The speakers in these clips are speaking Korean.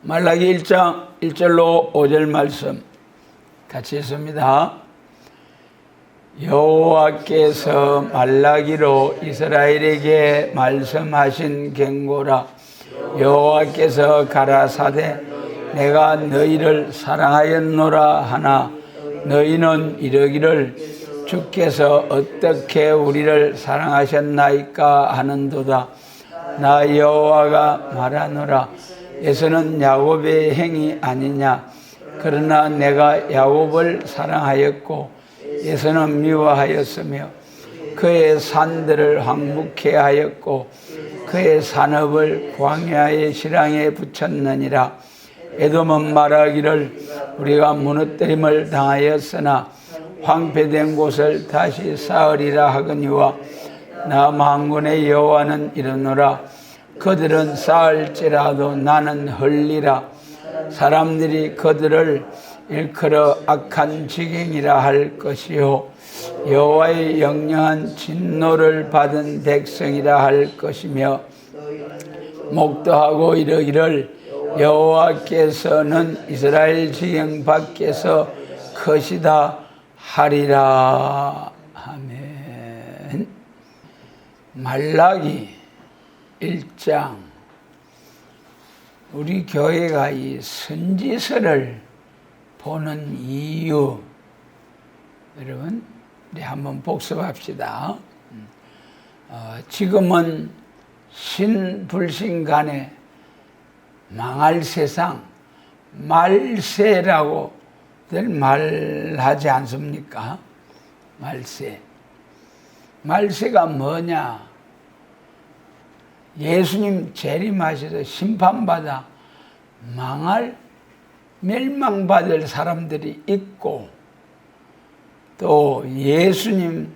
말라기 1장 1절로 5절 말씀 같이 읽습니다. 여호와께서 말라기로 이스라엘에게 말씀하신 경고라. 여호와께서 가라사대 내가 너희를 사랑하였노라 하나 너희는 이러기를 주께서 어떻게 우리를 사랑하셨나이까 하는도다. 나 여호와가 말하노라. 에서는 야곱의 행위 아니냐. 그러나 내가 야곱을 사랑하였고 에서는 미워하였으며 그의 산들을 황무케 하였고 그의 산업을 광야의 실황에 붙였느니라. 에돔은 말하기를 우리가 무너뜨림을 당하였으나 황폐된 곳을 다시 쌓으리라 하거니와 나 만군의 여호와는 이르노라. 그들은 쌓을지라도 나는 헐리라. 사람들이 그들을 일컬어 악한 지경이라 할 것이요 여호와의 영영한 진노를 받은 백성이라 할 것이며 목도하고 이르기를 여호와께서는 이스라엘 지경 밖에서 크시다 하리라. 아멘. 말라기 1장 우리 교회가 이 선지서를 보는 이유 여러분 우리 한번 복습합시다. 지금은 신불신 간에 망할 세상 말세라고 늘 말하지 않습니까? 말세가 뭐냐? 예수님 재림하셔서 심판받아 망할 멸망받을 사람들이 있고 또 예수님을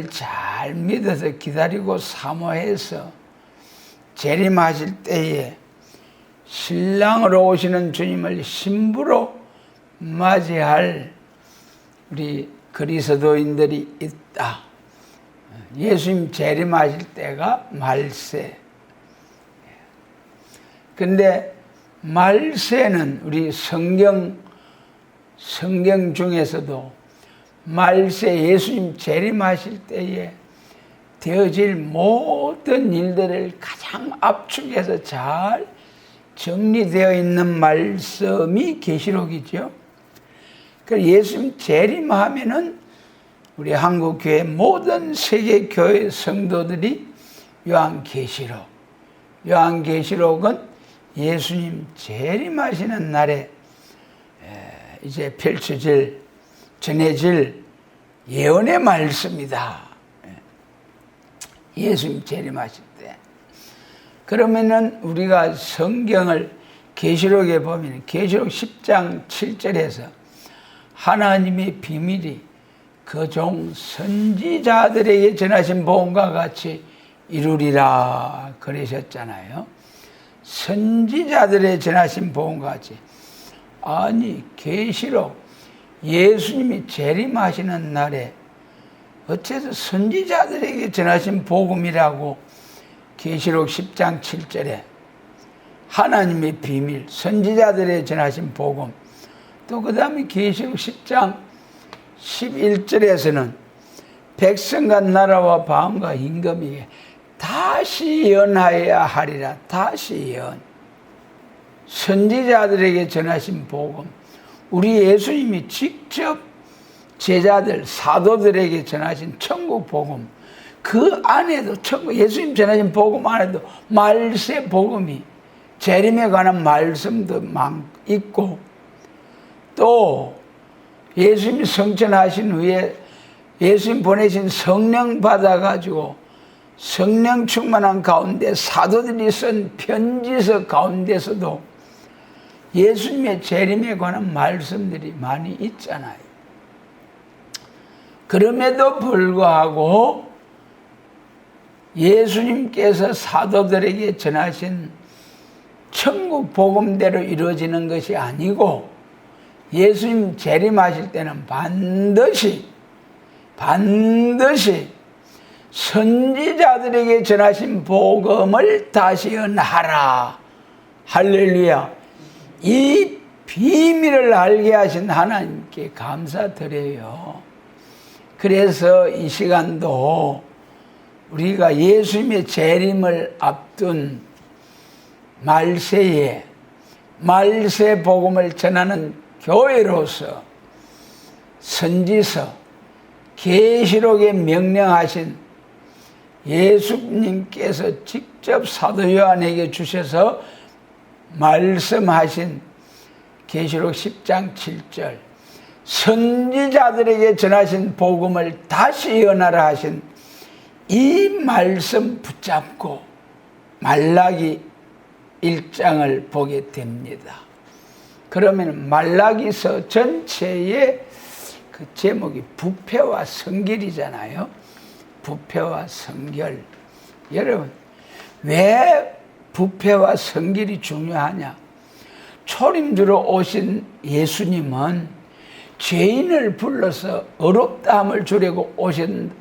잘 믿어서 기다리고 사모해서 재림하실 때에 신랑으로 오시는 주님을 신부로 맞이할 우리 그리스도인들이 있다. 예수님 재림하실 때가 말세. 근데 말세는 우리 성경 중에서도 말세 예수님 재림하실 때에 되어질 모든 일들을 가장 압축해서 잘 정리되어 있는 말씀이 계시록이죠. 그 예수님 재림하면은 우리 한국교회 모든 세계교회 성도들이 요한계시록은 예수님 재림하시는 날에 이제 전해질 예언의 말씀이다. 예수님 재림하실 때. 그러면은 우리가 성경을 계시록에 보면 계시록 10장 7절에서 하나님의 비밀이 그 종 선지자들에게 전하신 복음과 같이 이루리라 그러셨잖아요. 선지자들에게 전하신 복음과 같이. 아니 계시록 예수님이 재림하시는 날에 어째서 선지자들에게 전하신 복음이라고 계시록 10장 7절에 하나님의 비밀 선지자들에게 전하신 복음 또 그 다음에 계시록 10장 11절에서는 백성과 나라와 방과 임금에게 다시 예언하여야 하리라. 다시 예언. 선지자들에게 전하신 복음. 우리 예수님이 직접 제자들, 사도들에게 전하신 천국 복음. 그 안에도 예수님 전하신 복음 안에도 말세 복음이 재림에 관한 말씀도 있고 또 예수님이 성천하신 후에 예수님 보내신 성령 받아가지고 성령 충만한 가운데 사도들이 쓴 편지서 가운데서도 예수님의 재림에 관한 말씀들이 많이 있잖아요. 그럼에도 불구하고 예수님께서 사도들에게 전하신 천국 복음대로 이루어지는 것이 아니고 예수님 재림하실 때는 반드시 선지자들에게 전하신 복음을 다시 전하라. 할렐루야. 이 비밀을 알게 하신 하나님께 감사드려요. 그래서 이 시간도 우리가 예수님의 재림을 앞둔 말세에 말세 복음을 전하는 교회로서 선지서 계시록에 명령하신 예수님께서 직접 사도 요한에게 주셔서 말씀하신 계시록 10장 7절 선지자들에게 전하신 복음을 다시 전하라 하신 이 말씀 붙잡고 말라기 1장을 보게 됩니다. 그러면 말라기서 전체의 그 제목이 부패와 성결이잖아요. 부패와 성결. 여러분, 왜 부패와 성결이 중요하냐? 초림주로 오신 예수님은 죄인을 불러서 의롭다함을 주려고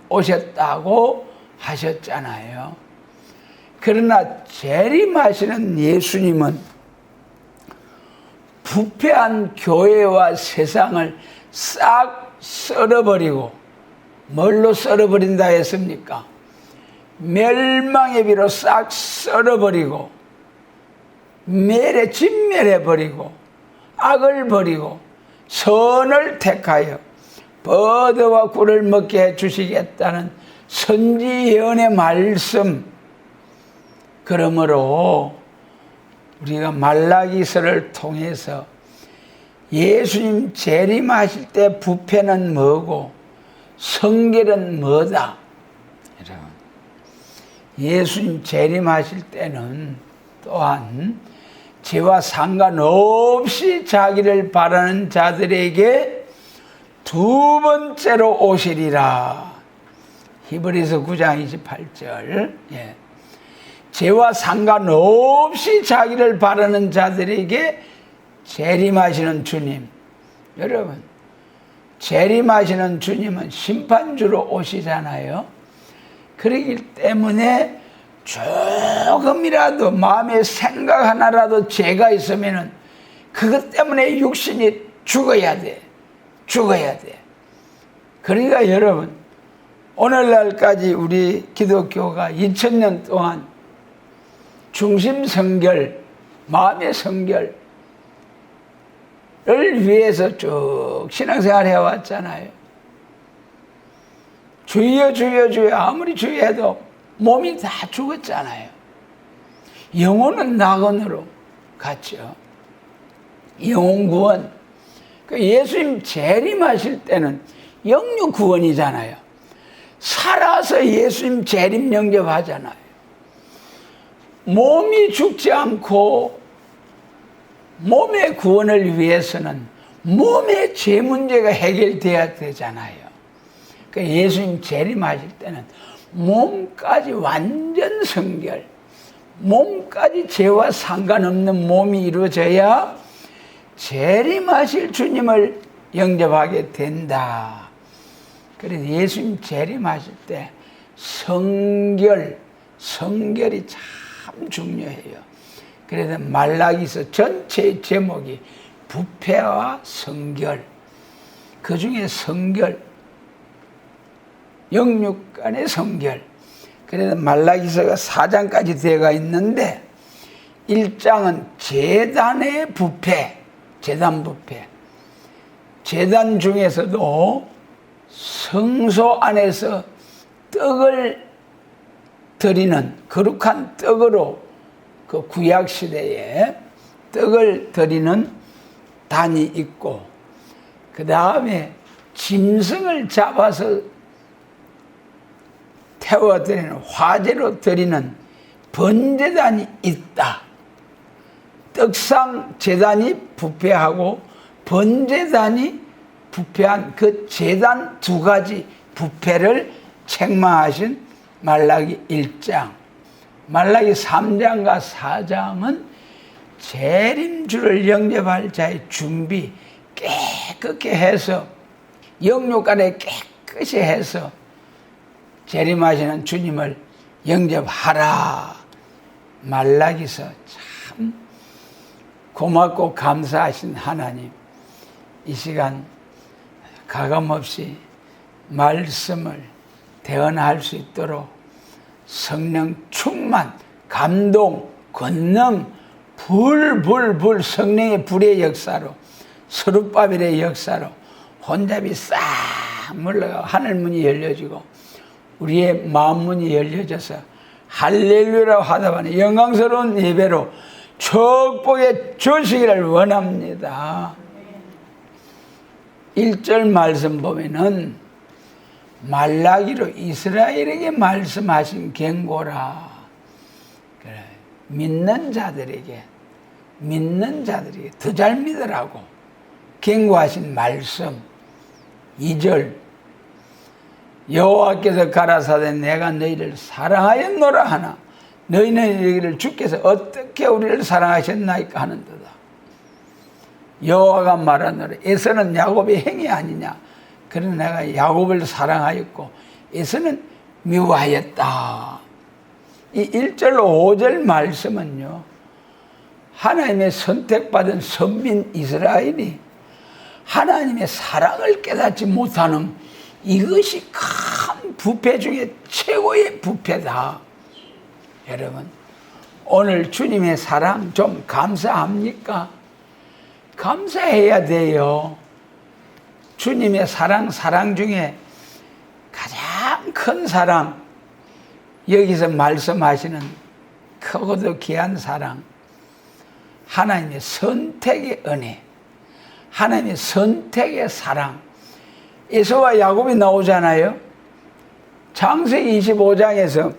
오셨다고 하셨잖아요. 그러나 재림하시는 예수님은 부패한 교회와 세상을 싹 썰어버리고, 뭘로 썰어버린다 했습니까? 멸망의 비로 싹 썰어버리고, 진멸해버리고, 악을 버리고 선을 택하여 버드와 꿀을 먹게 해주시겠다는 선지 예언의 말씀. 그러므로 우리가 말라기서를 통해서 예수님 재림하실 때 부패는 뭐고 성결은 뭐다? 예수님 재림하실 때는 또한 죄와 상관없이 자기를 바라는 자들에게 두 번째로 오시리라. 히브리서 9장 28절. 죄와 상관없이 자기를 바라는 자들에게 재림하시는 주님. 여러분, 재림하시는 주님은 심판주로 오시잖아요. 그러기 때문에 조금이라도 마음에 생각 하나라도 죄가 있으면은 그것 때문에 육신이 죽어야 돼. 그러니까 여러분, 오늘날까지 우리 기독교가 2000년 동안 중심 성결, 마음의 성결을 위해서 쭉 신앙생활 해왔잖아요. 주여 아무리 주여해도 몸이 다 죽었잖아요. 영혼은 낙원으로 갔죠. 영혼 구원. 예수님 재림하실 때는 영육 구원이잖아요. 살아서 예수님 재림 영접하잖아요. 몸이 죽지 않고 몸의 구원을 위해서는 몸의 죄 문제가 해결돼야 되잖아요. 그러니까 예수님 재림하실 때는 몸까지 완전 성결, 몸까지 죄와 상관없는 몸이 이루어져야 재림하실 주님을 영접하게 된다. 그래서 예수님 재림하실 때 성결이 참 중요해요. 그래서 말라기서 전체의 제목이 부패와 성결. 그 중에 성결, 영육 간의 성결. 그래서 말라기서가 4장까지 되어가 있는데 1장은 제단의 부패, 제단 부패. 제단 중에서도 성소 안에서 떡을 드리는 거룩한 떡으로 그 구약시대에 떡을 드리는 단이 있고, 그 다음에 짐승을 잡아서 태워드리는 화제로 드리는 번제단이 있다. 떡상 제단이 부패하고 번제단이 부패한 그 제단 두 가지 부패를 책망하신 말라기 1장. 말라기 3장과 4장은 재림주를 영접할 자의 준비 깨끗게 해서, 영육간에 깨끗이 해서 재림하시는 주님을 영접하라. 말라기서 참 고맙고 감사하신 하나님, 이 시간 가감없이 말씀을 대언할 수 있도록 성령 충만, 감동, 권능, 불 성령의 불의 역사로, 스룹바벨의 역사로 혼잡이 싹 물러가 하늘문이 열려지고 우리의 마음문이 열려져서 할렐루야라고 하다보니 영광스러운 예배로 축복해 주시기를 원합니다. 1절 말씀 보면은 말라기로 이스라엘에게 말씀하신 경고라. 그래, 믿는 자들에게 더 잘 믿으라고 경고하신 말씀. 2절 여호와께서 가라사대 내가 너희를 사랑하였노라 하나 너희는 이르기를 주께서 어떻게 우리를 사랑하셨나이까 하는도다. 여호와가 말하노라 에서는 야곱의 행위 아니냐. 그러나 내가 야곱을 사랑하였고 에서는 미워하였다. 이 1절 5절 말씀은요, 하나님의 선택받은 선민 이스라엘이 하나님의 사랑을 깨닫지 못하는 이것이 큰 부패 중에 최고의 부패다. 여러분, 오늘 주님의 사랑 좀 감사합니까? 감사해야 돼요. 주님의 사랑 중에 가장 큰 사랑, 여기서 말씀하시는 크고도 귀한 사랑, 하나님의 선택의 은혜, 하나님의 선택의 사랑. 에서와 야곱이 나오잖아요. 창세기 25장에서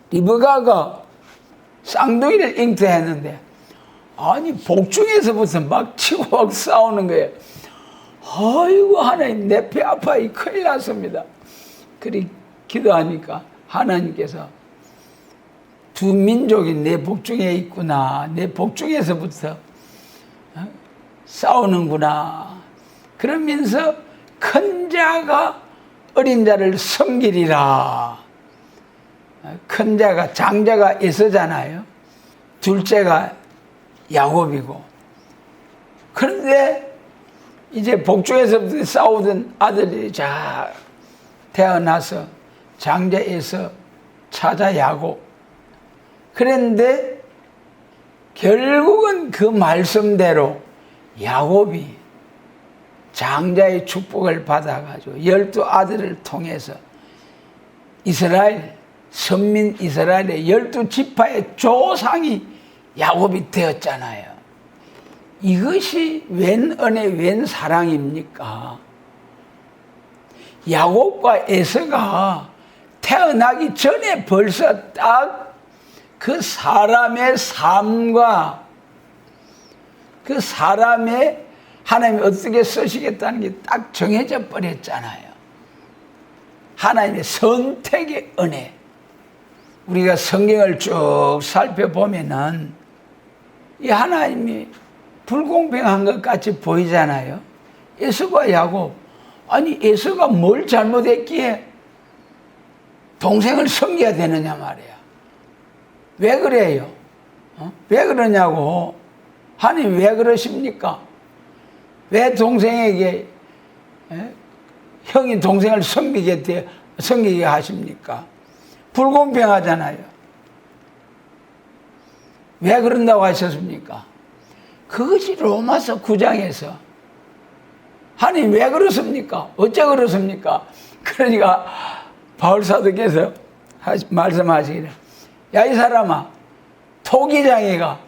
리브가가 쌍둥이를 잉태했는데 아니 복중에서부터 막 치고 막 싸우는 거예요. 아이고 하나님 내 배 아파 이 큰일 났습니다. 그리 기도하니까 하나님께서 두 민족이 내 복중에 있구나, 내 복중에서부터 싸우는구나. 그러면서 큰 자가 어린 자를 섬기리라. 큰 자가, 장자가 에서잖아요. 둘째가 야곱이고. 그런데 이제 복중에서부터 싸우던 아들이 자 태어나서 장자 에서, 차자 야곱. 그런데 결국은 그 말씀대로 야곱이 장자의 축복을 받아가지고 12아들을 통해서 이스라엘, 선민 이스라엘의 12지파의 조상이 야곱이 되었잖아요. 이것이 웬 은혜, 웬 사랑입니까? 야곱과 에서가 태어나기 전에 벌써 딱 그 사람의 삶과 그 사람의 하나님이 어떻게 쓰시겠다는 게 딱 정해져 버렸잖아요. 하나님의 선택의 은혜. 우리가 성경을 쭉 살펴보면은 이 하나님이 불공평한 것 같이 보이잖아요. 에서가 야곱. 아니 에서가 뭘 잘못했기에 동생을 섬겨야 되느냐 말이야. 왜 그래요? 왜 그러냐고. 하나님 왜 그러십니까? 왜 동생에게 형이 동생을 섬기게 하십니까? 불공평하잖아요. 왜 그런다고 하셨습니까? 그것이 로마서 9장에서 하나님 왜 그렇습니까? 어째 그렇습니까? 그러니까 바울사도께서 말씀하시기를 야 이 사람아, 토기장이가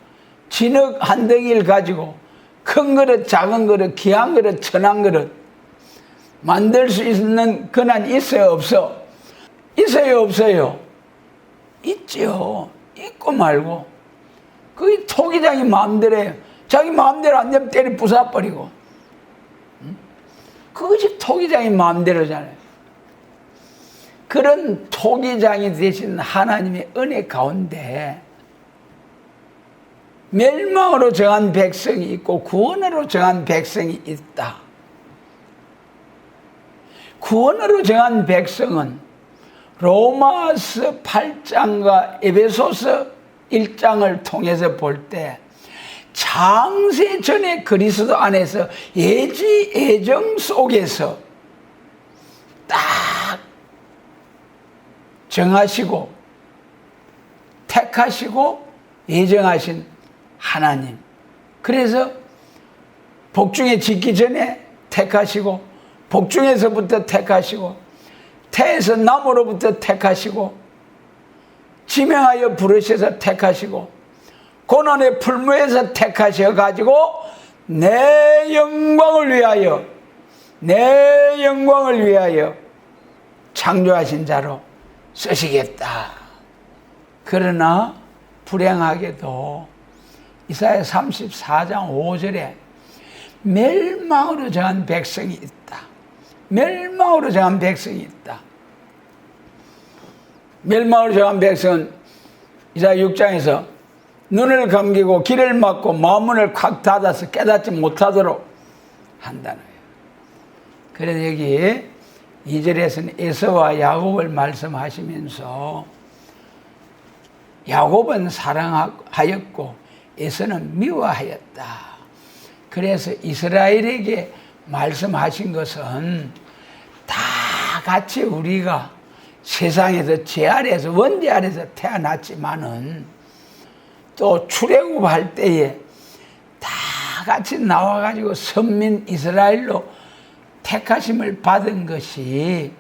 진흙 한 덩이를 가지고 큰 그릇, 작은 그릇, 귀한 그릇, 천한 그릇 만들 수 있는 권한이 있어요, 없어? 있어요, 없어요? 있죠. 있고 말고. 그게 토기장이 마음대로 해요. 자기 마음대로 안 되면 때려 부숴버리고. 그것이 토기장이 마음대로잖아요. 그런 토기장이 되신 하나님의 은혜 가운데 멸망으로 정한 백성이 있고 구원으로 정한 백성이 있다. 구원으로 정한 백성은 로마서 8장과 에베소서 1장을 통해서 볼 때 창세 전에 그리스도 안에서 예지 애정 속에서 딱 정하시고 택하시고 예정하신 하나님. 그래서 복중에 짓기 전에 택하시고, 복중에서부터 택하시고, 태에서 나무로부터 택하시고, 지명하여 부르셔서 택하시고, 고난의 풀무에서 택하셔가지고 내 영광을 위하여, 내 영광을 위하여 창조하신 자로 쓰시겠다. 그러나 불행하게도 이사야 34장 5절에 멸망으로 정한 백성이 있다. 멸망으로 정한 백성이 있다. 멸망으로 정한 백성은 이사야 6장에서 눈을 감기고 귀를 막고 마음문을 콱 닫아서 깨닫지 못하도록 한다는 거예요. 그래서 여기 2절에서는 에서와 야곱을 말씀하시면서 야곱은 사랑하였고 에서는 미워하였다. 그래서 이스라엘에게 말씀하신 것은 다 같이 우리가 세상에서 죄 아래에서 원죄 아래에서 태어났지만은 또 출애굽할 때에 다 같이 나와가지고 선민 이스라엘로 택하심을 받은 것이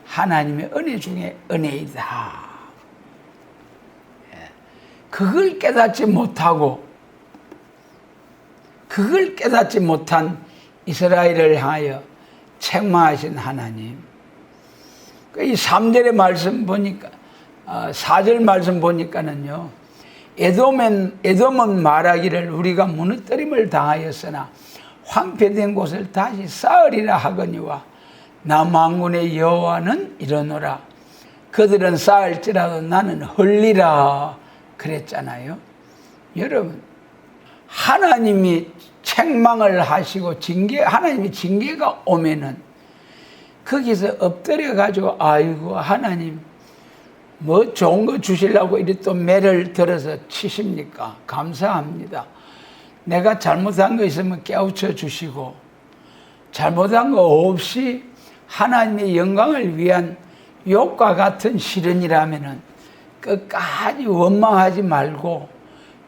하나님의 은혜 중에 은혜이다. 그걸 깨닫지 못하고 그걸 깨닫지 못한 이스라엘을 향하여 책망하신 하나님. 이 3절의 말씀 보니까 4절 말씀 보니까는요, 에돔은 말하기를 우리가 무너뜨림을 당하였으나 황폐된 곳을 다시 쌓으리라 하거니와 나 만군의 여호와는 이러노라. 그들은 쌓을지라도 나는 헐리라 그랬잖아요. 여러분, 하나님이 책망을 하시고 하나님이 징계가 오면은 거기서 엎드려 가지고 아이고 하나님 뭐 좋은 거 주시려고 이리 또 매를 들어서 치십니까? 감사합니다. 내가 잘못한 거 있으면 깨우쳐 주시고 잘못한 거 없이 하나님의 영광을 위한 욕과 같은 실현이라면은 끝까지 원망하지 말고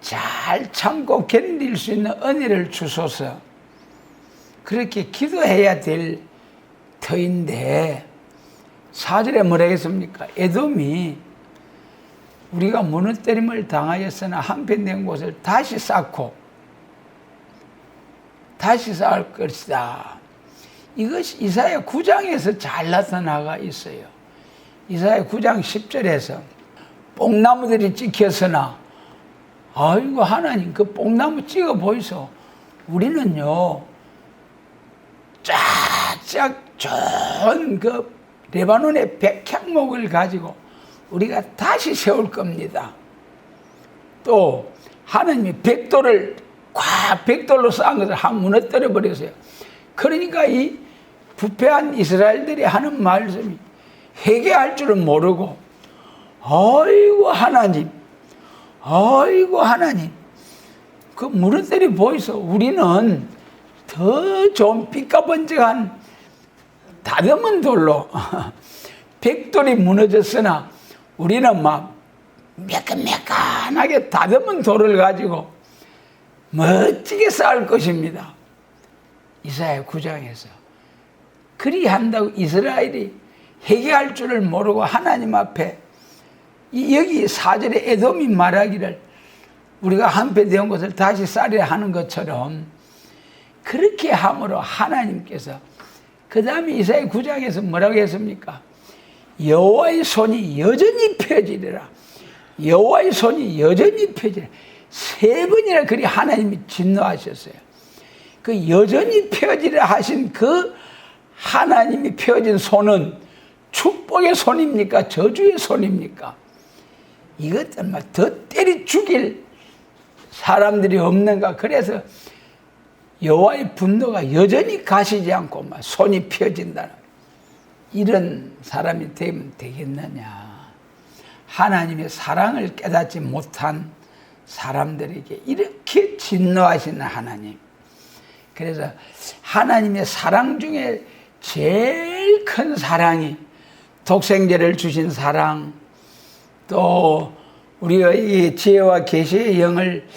잘 참고 견딜 수 있는 은혜를 주소서. 그렇게 기도해야 될 터인데 4절에 뭐라 했습니까? 에돔이 우리가 무너뜨림을 당하였으나 한편된 곳을 다시 쌓고 다시 쌓을 것이다. 이것이 이사야 9장에서 잘 나타나가 있어요. 이사야 9장 10절에서 뽕나무들이 찍혔으나 아이고 하나님 그 뽕나무 찍어 보이소. 우리는요 쫙쫙 좋은 그 레바논의 백향목을 가지고 우리가 다시 세울 겁니다. 또 하나님이 백돌을 백돌로 쌓은 것을 한 무너뜨려 버렸어요. 그러니까 이 부패한 이스라엘들이 하는 말씀이 회개할 줄은 모르고 아이고 하나님 아이고 하나님 그 무너뜨려 보이소. 우리는 더 좋은 삐까번쩍한 다듬은 돌로 백돌이 무너졌으나 우리는 막 매끈매끈하게 다듬은 돌을 가지고 멋지게 쌓을 것입니다. 이사야 9장에서 그리한다고 이스라엘이 회개할 줄을 모르고 하나님 앞에 여기 4절에 에돔이 말하기를 우리가 한패되온 것을 다시 쌓으려 하는 것처럼 그렇게 함으로 하나님께서 그 다음에 이사야 9장에서 뭐라고 했습니까? 여호와의 손이 여전히 펴지리라. 여호와의 손이 여전히 펴지리라. 3번이나 그리 하나님이 진노하셨어요. 그 여전히 펴지리라 하신 그 하나님이 펴진 손은 축복의 손입니까? 저주의 손입니까? 이것들 막 더 때리 죽일 사람들이 없는가? 그래서 여호와의 분노가 여전히 가시지 않고 막 손이 펴진다는 이런 사람이 되면 되겠느냐? 하나님의 사랑을 깨닫지 못한 사람들에게 이렇게 진노하시는 하나님. 그래서 하나님의 사랑 중에 제일 큰 사랑이 독생자를 주신 사랑, 또 우리의 지혜와 계시의 영을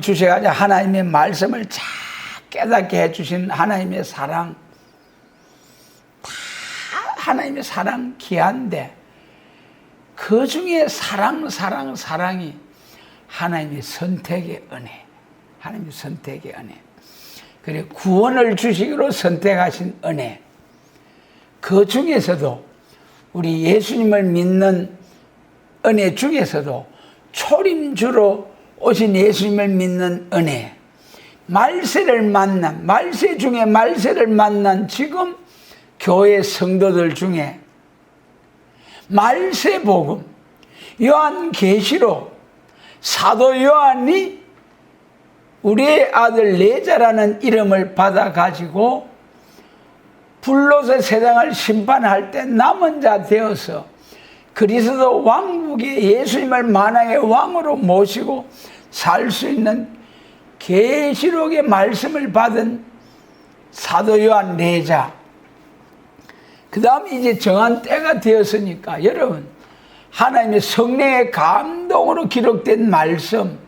주셔가지고 하나님의 말씀을 잘 깨닫게 해주신 하나님의 사랑, 다 하나님의 사랑 귀한데 그 중에 사랑이 하나님의 선택의 은혜, 하나님의 선택의 은혜. 그래 구원을 주시기로 선택하신 은혜. 그 중에서도 우리 예수님을 믿는 은혜 중에서도 초림주로 오신 예수님을 믿는 은혜. 말세를 만난, 말세 중에 말세를 만난 지금 교회 성도들 중에 말세 복음, 요한계시록, 사도 요한이 우리의 아들 레자라는 이름을 받아가지고 불로서 세상을 심판할 때 남은 자 되어서 그리스도 왕국의 예수님을 만왕의 왕으로 모시고 살 수 있는 계시록의 말씀을 받은 사도 요한 레자. 그 다음에 이제 정한 때가 되었으니까 여러분, 하나님의 성령의 감동으로 기록된 말씀,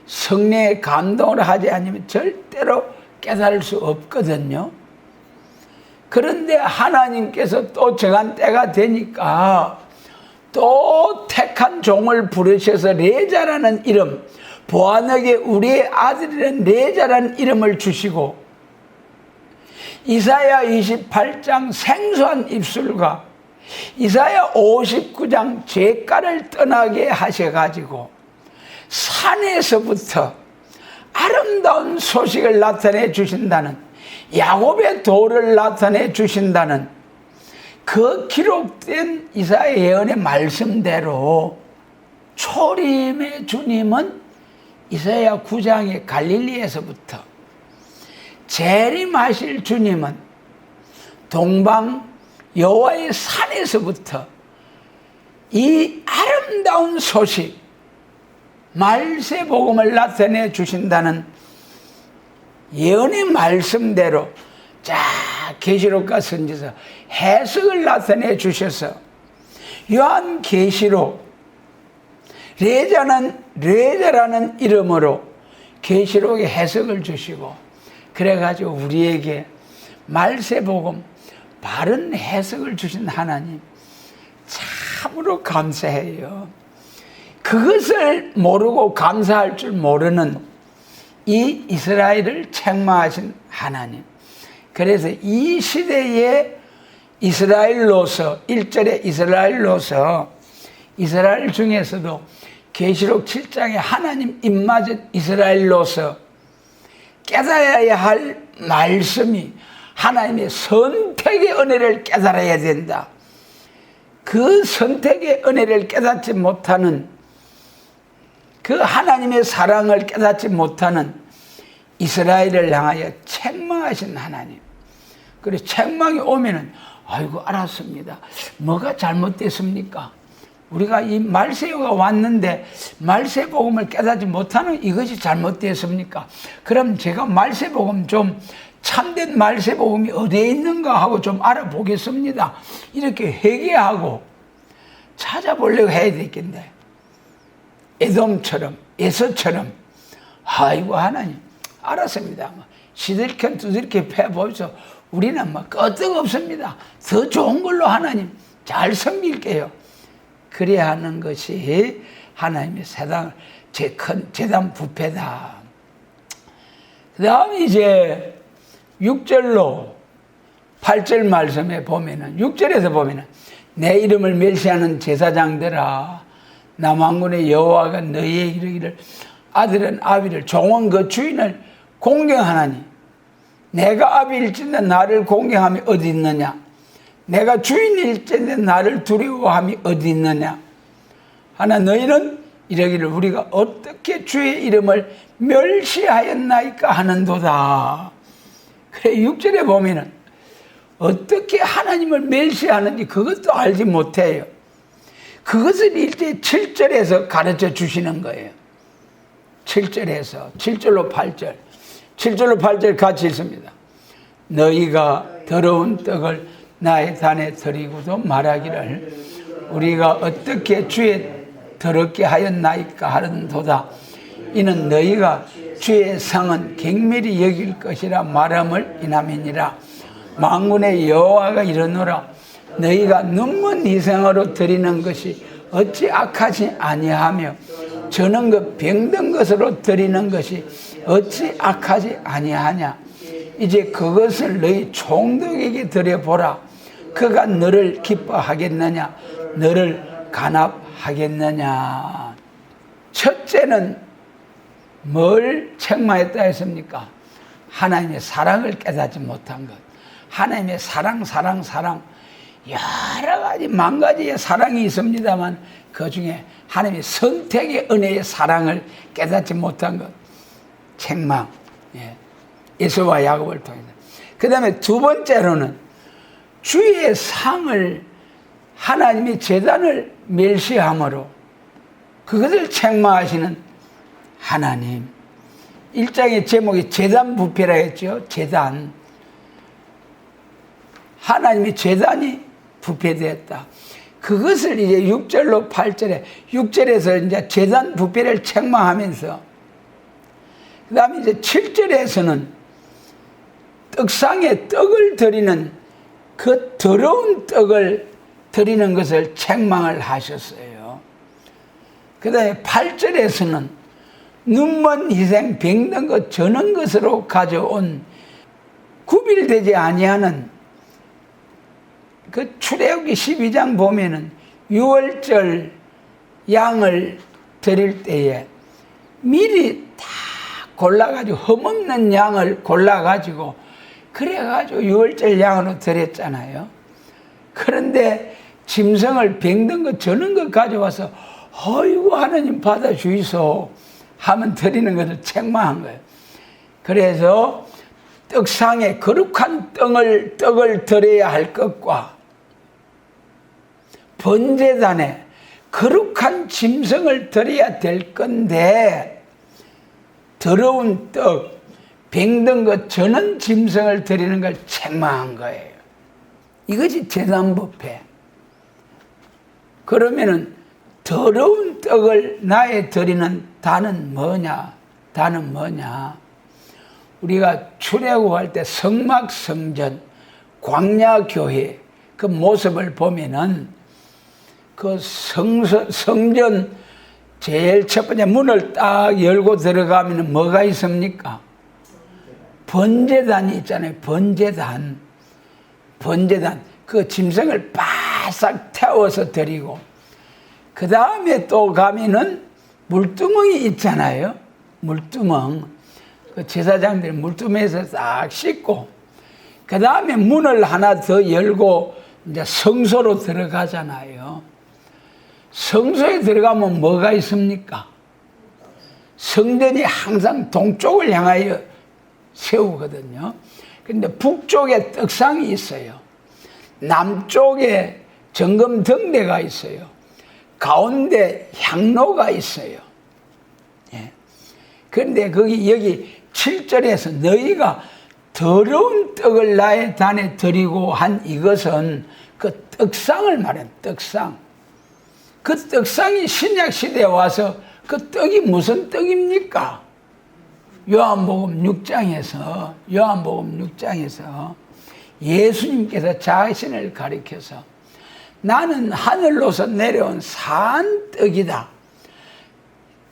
성령의 감동을 하지 않으면 절대로 깨달을 수 없거든요. 그런데 하나님께서 또 정한 때가 되니까 또 택한 종을 부르셔서 레자라는 이름, 보아너게 우리의 아들이라는 레자라는 이름을 주시고 이사야 28장 생소한 입술과 이사야 59장 죄가를 떠나게 하셔가지고 산에서부터 아름다운 소식을 나타내 주신다는, 야곱의 도를 나타내 주신다는 그 기록된 이사야 예언의 말씀대로 초림의 주님은 이사야 9장의 갈릴리에서부터, 재림하실 주님은 동방 여호와의 산에서부터 이 아름다운 소식, 말세 복음을 나타내 주신다는 예언의 말씀대로 자 계시록과 선지서 해석을 나타내 주셔서 요한계시록 레자라는 이름으로 계시록의 해석을 주시고 그래가지고 우리에게 말세 복음 바른 해석을 주신 하나님 참으로 감사해요. 그것을 모르고 감사할 줄 모르는 이 이스라엘을 책망하신 하나님. 그래서 이 시대의 이스라엘로서 1절의 이스라엘로서 이스라엘 중에서도 계시록 7장에 하나님 입맞은 이스라엘로서 깨달아야 할 말씀이 하나님의 선택의 은혜를 깨달아야 된다. 그 선택의 은혜를 깨닫지 못하는, 그 하나님의 사랑을 깨닫지 못하는 이스라엘을 향하여 책망하신 하나님. 그래서 책망이 오면은 아이고 알았습니다. 뭐가 잘못됐습니까? 우리가 이 말세가 왔는데 말세 복음을 깨닫지 못하는 이것이 잘못됐습니까? 그럼 제가 말세 복음 좀 참된 말세 복음이 어디에 있는가 하고 좀 알아보겠습니다. 이렇게 회개하고 찾아보려고 해야 되겠네. 에돔처럼, 에서처럼. 아이고 하나님 알았습니다. 시들캔 두들게 패보셔. 우리는 뭐 끄떡없습니다. 더 좋은 걸로 하나님 잘 섬길게요. 그래야 하는 것이 하나님의 세상을 큰 재단 부패다. 그 다음에 이제 6절로 8절 말씀에 보면은 6절에서 보면은 내 이름을 멸시하는 제사장들아 남왕군의 여호와가 너희에게 이르기를 아들은 아비를 종은 그 주인을 공경하나니 내가 아비일진데 나를 공경함이 어디 있느냐? 내가 주인일진데 나를 두려워함이 어디 있느냐? 하나 너희는 이러기를 우리가 어떻게 주의 이름을 멸시하였나이까 하는도다. 그래 6절에 보면은 어떻게 하나님을 멸시하는지 그것도 알지 못해요. 그것을 이제 7절에서 가르쳐 주시는 거예요. 7절에서 7절로 8절 7절로 8절 같이 있습니다. 너희가 더러운 떡을 나의 단에 드리고도 말하기를 우리가 어떻게 주의 더럽게 하였나이까 하는도다. 이는 너희가 주의 상은 경멸히 여길 것이라 말함을 인함이니라. 만군의 여호와가 이르노라. 너희가 눈먼 희생으로 드리는 것이 어찌 악하지 아니하며 저는 그 병든 것으로 드리는 것이 어찌 악하지 아니하냐. 이제 그것을 너희 총독에게 드려보라. 그가 너를 기뻐하겠느냐 너를 간합하겠느냐. 첫째는 뭘 책망했다 했습니까? 하나님의 사랑을 깨닫지 못한 것. 하나님의 사랑 여러 가지 만 가지의 사랑이 있습니다만 그 중에 하나님의 선택의 은혜의 사랑을 깨닫지 못한 것. 책망. 에서와 야곱을 통해서. 그 다음에 두 번째로는 주의 상을 하나님의 제단을 멸시함으로 그것을 책망하시는 하나님. 1장의 제목이 제단 부패라 했죠. 제단. 하나님의 제단이 부패되었다. 그것을 이제 6절로 8절에 6절에서 이제 제단 부패를 책망하면서 그 다음에 이제 7절에서는 떡상에 떡을 드리는 그 더러운 떡을 드리는 것을 책망을 하셨어요. 그 다음에 8절에서는 눈먼 희생 병든 것 저는 것으로 가져온 구별되지 아니하는 그 출애굽기 12장 보면은 6월절 양을 드릴 때에 미리 다 골라가지고 흠없는 양을 골라가지고 그래가지고 6월절 양으로 드렸잖아요. 그런데 짐승을 병든 것 저는 것 가져와서 어이구 하나님 받아주이소 하면 드리는 것을 책망한 거예요. 그래서 떡상에 거룩한 떡을 드려야 할 것과 번제단에 거룩한 짐승을 드려야 될 건데 더러운 떡, 병든 것 저는 짐승을 드리는 걸 책망한 거예요. 이것이 제단부패. 그러면은 더러운 떡을 나에 드리는 단은 뭐냐? 단은 뭐냐? 우리가 출애굽할 때 성막성전, 광야교회 그 모습을 보면은 그 성전 제일 첫 번째 문을 딱 열고 들어가면 뭐가 있습니까? 번제단이 있잖아요. 번제단. 그 짐승을 바싹 태워서 드리고 그 다음에 또 가면은 물두멍이 있잖아요. 물두멍. 그 제사장들이 물두멍에서 싹 씻고 그 다음에 문을 하나 더 열고 이제 성소로 들어가잖아요. 성소에 들어가면 뭐가 있습니까? 성전이 항상 동쪽을 향하여 세우거든요. 그런데 북쪽에 떡상이 있어요. 남쪽에 정금등대가 있어요. 가운데 향로가 있어요. 그런데 여기 7절에서 너희가 더러운 떡을 나의 단에 드리고 한 이것은 그 떡상을 말해요. 떡상. 그 떡상이 신약 시대에 와서 그 떡이 무슨 떡입니까? 요한복음 6장에서 예수님께서 자신을 가리켜서 나는 하늘로서 내려온 산 떡이다.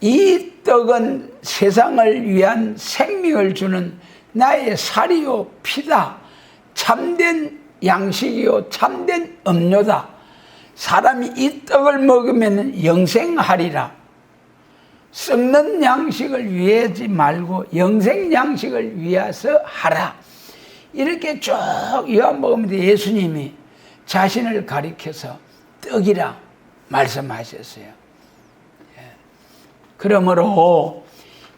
이 떡은 세상을 위한 생명을 주는 나의 살이요 피다. 참된 양식이요 참된 음료다. 사람이 이 떡을 먹으면 영생하리라. 썩는 양식을 위하지 말고 영생 양식을 위해서 하라. 이렇게 쭉 요한복음에 예수님이 자신을 가리켜서 떡이라 말씀하셨어요. 그러므로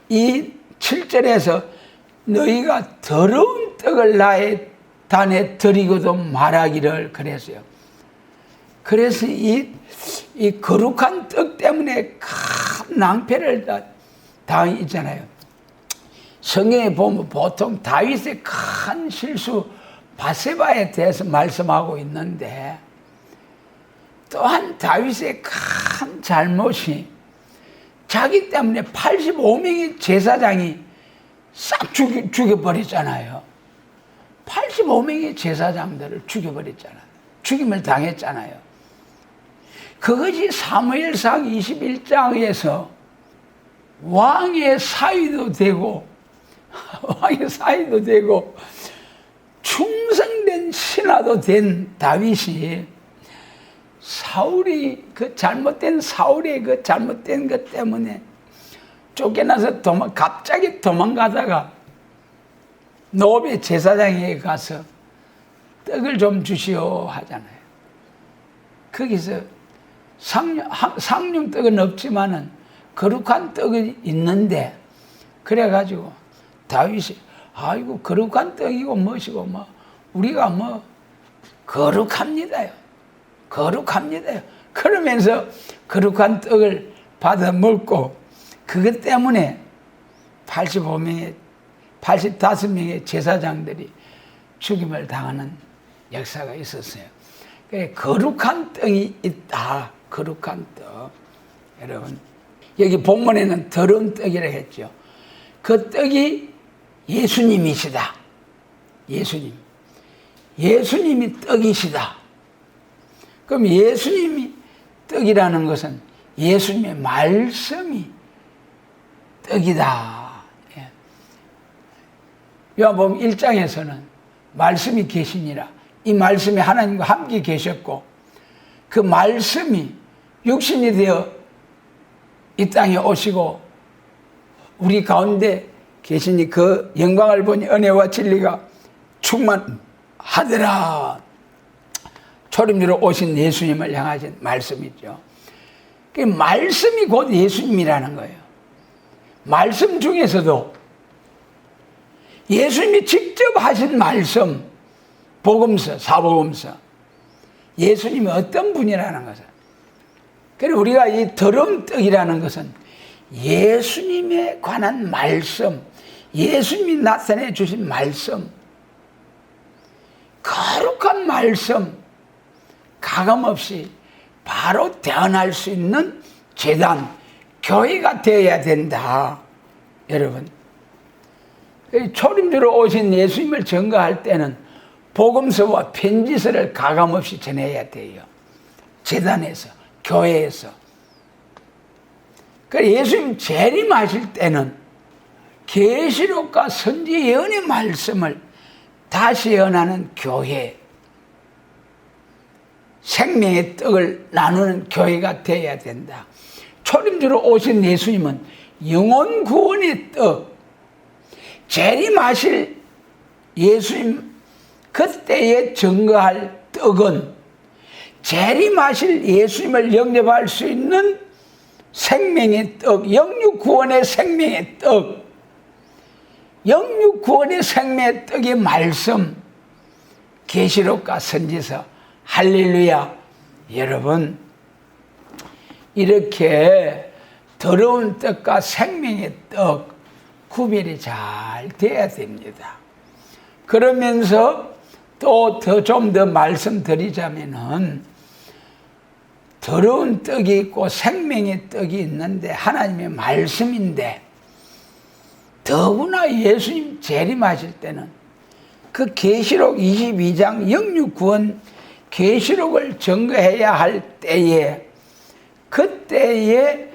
이 7절에서 너희가 더러운 떡을 나의 단에 드리고도 말하기를 그랬어요. 그래서 이 거룩한 떡 때문에 큰 낭패를 당이 있잖아요. 성경에 보면 보통 다윗의 큰 실수 바세바에 대해서 말씀하고 있는데, 또한 다윗의 큰 잘못이 자기 때문에 85명의 제사장이 싹 죽여버렸잖아요. 85명의 제사장들을 죽여버렸잖아요. 죽임을 당했잖아요. 그것이 사무엘상 21장에서 왕의 사위도 되고 충성된 신하도 된 다윗이 사울의 그 잘못된 것 때문에 쫓겨나서 갑자기 도망가다가 노비 제사장에게 가서 떡을 좀 주시오 하잖아요. 거기서 상용떡은 없지만은 거룩한 떡이 있는데, 그래가지고 다윗이 아이고 거룩한 떡이고 뭐시고 뭐 우리가 뭐 거룩합니다요. 그러면서 거룩한 떡을 받아 먹고, 그것 때문에 85명의 제사장들이 죽임을 당하는 역사가 있었어요. 거룩한 떡이 있다. 거룩한 떡. 여러분, 여기 본문에는 더러운 떡이라고 했죠. 그 떡이 예수님이시다. 예수님이 떡이시다. 그럼 예수님이 떡이라는 것은 예수님의 말씀이 떡이다. 요한복음 1장에서는 말씀이 계시니라. 이 말씀이 하나님과 함께 계셨고, 그 말씀이 육신이 되어 이 땅에 오시고 우리 가운데 계시니 그 영광을 보니 은혜와 진리가 충만하더라. 초림으로 오신 예수님을 향하신 말씀이죠. 그 말씀이 곧 예수님이라는 거예요. 말씀 중에서도 예수님이 직접 하신 말씀, 복음서, 사복음서, 예수님이 어떤 분이라는 것을. 그래서 우리가 이 더러운 떡이라는 것은 예수님에 관한 말씀, 예수님이 나타내 주신 말씀, 거룩한 말씀, 가감없이 바로 대언할 수 있는 제단, 교회가 되어야 된다. 여러분, 초림주로 오신 예수님을 증거할 때는 복음서와 편지서를 가감없이 전해야 돼요. 제단에서, 교회에서. 예수님 재림하실 때는 계시록과 선지 예언의 말씀을 다시 예언하는 교회, 생명의 떡을 나누는 교회가 되어야 된다. 초림주로 오신 예수님은 영혼 구원의 떡, 재림하실 예수님 그때에 증거할 떡은 재림하실 예수님을 영접할 수 있는 생명의 떡, 영육 구원의 생명의 떡, 영육 구원의 생명의 떡의 말씀, 계시록과 선지서. 할렐루야. 여러분, 이렇게 더러운 떡과 생명의 떡 구별이 잘 돼야 됩니다. 그러면서 또 좀 더 말씀드리자면은, 더러운 떡이 있고 생명의 떡이 있는데 하나님의 말씀인데, 더구나 예수님 재림하실 때는 그 계시록 22장 영육구원 계시록을 증거해야 할 때에, 그때에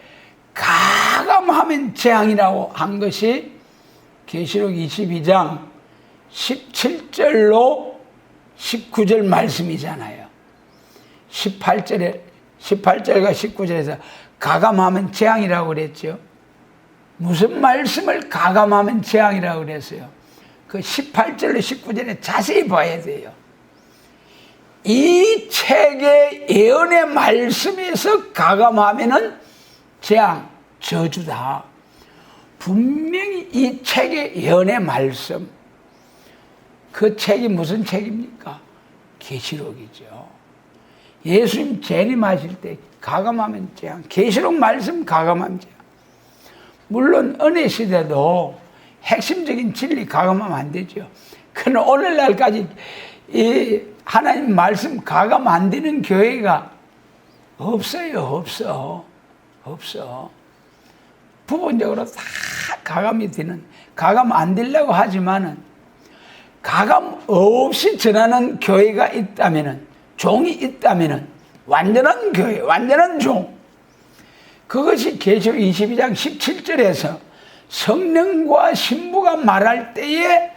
가감하면 재앙이라고 한 것이 계시록 22장 17절로 19절 말씀이잖아요. 18절과 19절에서 가감하면 재앙이라고 그랬죠. 무슨 말씀을 가감하면 재앙이라고 그랬어요? 그 18절로 19절에 자세히 봐야 돼요. 이 책의 예언의 말씀에서 가감하면은 재앙, 저주다. 분명히 이 책의 예언의 말씀, 그 책이 무슨 책입니까? 계시록이죠. 예수님 재림하실 때 가감하면 재앙, 계시록 말씀 가감하면 재앙. 물론 은혜 시대도 핵심적인 진리 가감하면 안 되죠. 그러나 오늘날까지 이 하나님 말씀 가감 안 되는 교회가 없어요. 없어. 부분적으로 다 가감이 되는, 가감 안 되려고 하지만은 가감 없이 전하는 교회가 있다면은, 종이 있다면은 완전한 교회, 완전한 종. 그것이 계시록 22장 17절에서 성령과 신부가 말할 때에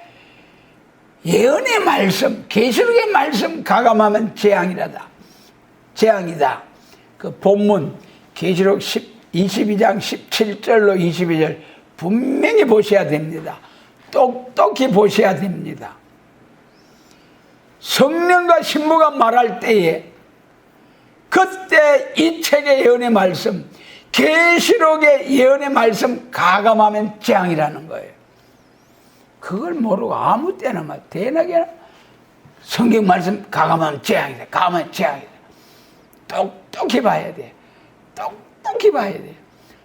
예언의 말씀, 계시록의 말씀 가감하면 재앙이다. 그 본문 계시록 22장 17절로 22절 분명히 보셔야 됩니다. 똑똑히 보셔야 됩니다. 성령과 신부가 말할 때에 그때 이 책의 예언의 말씀, 계시록의 예언의 말씀 가감하면 재앙이라는 거예요. 그걸 모르고 아무 때나 막 대낮에 성경 말씀 가감하면 재앙이다. 가감하면 재앙이다. 똑똑히 봐야 돼. 똑똑히 봐야 돼.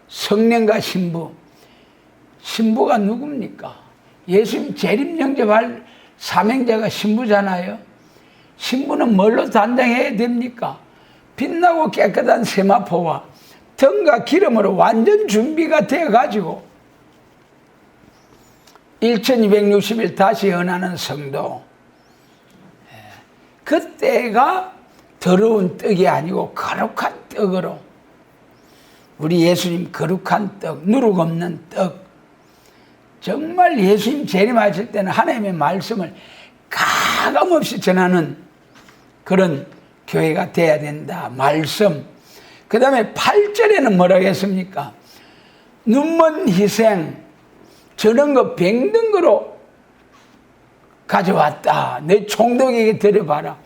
성령과 신부가 누굽니까? 예수님 재림 영접할 사명자가 신부잖아요. 신부는 뭘로 단장해야 됩니까? 빛나고 깨끗한 세마포와 등과 기름으로 완전 준비가 되어가지고 1260일 다시 연하는 성도, 그때가 더러운 떡이 아니고 거룩한 떡으로, 우리 예수님 거룩한 떡, 누룩 없는 떡, 정말 예수님 재림하실 때는 하나님의 말씀을 가감없이 전하는 그런 교회가 돼야 된다. 말씀. 그 다음에 8절에는 뭐라고 했습니까? 눈먼 희생, 저런 거 병든 거로 가져왔다. 내 총독에게 드려봐라.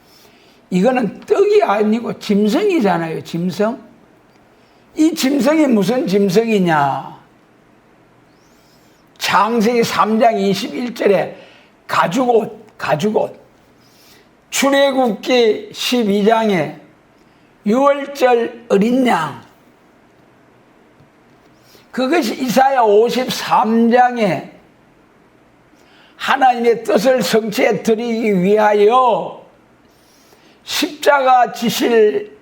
이거는 떡이 아니고 짐승이잖아요. 짐승. 이 짐승이 무슨 짐승이냐? 창세기 3장 21절에 가죽옷. 출애굽기 12장에 유월절 어린 양. 그것이 이사야 53장에 하나님의 뜻을 성취해 드리기 위하여 십자가 지실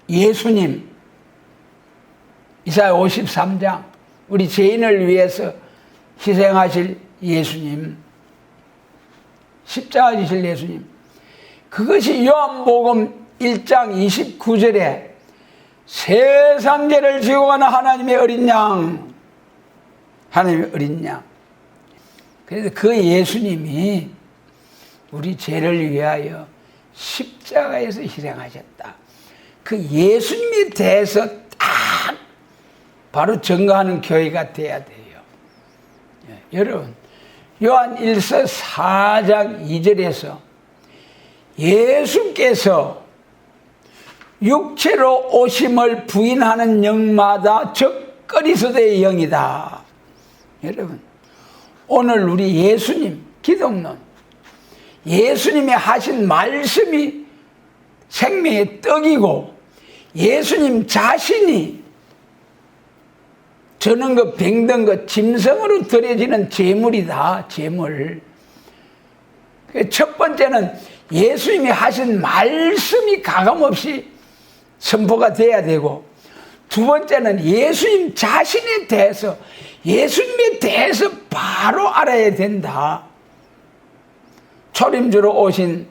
예수님. 이사야 53장. 우리 죄인을 위해서 희생하실 예수님. 십자가 지실 예수님. 그것이 요한복음 1장 29절에 세상 죄를 지고 가는 하나님의 어린 양. 하나님의 어린 양. 그래서 그 예수님이 우리 죄를 위하여 십자가에서 희생하셨다. 그 예수님에 대해서 딱 바로 증거하는 교회가 돼야 돼요. 여러분, 요한 1서 4장 2절에서 예수께서 육체로 오심을 부인하는 영마다 적 그리스도의 영이다. 여러분, 오늘 우리 예수님 기독론, 예수님이 하신 말씀이 생명의 떡이고 예수님 자신이 저는 것 병든 것 짐승으로 드려지는 제물이다. 제물. 첫 번째는 예수님이 하신 말씀이 가감없이 선포가 돼야 되고, 두 번째는 예수님 자신에 대해서, 예수님에 대해서 바로 알아야 된다. 초림주로 오신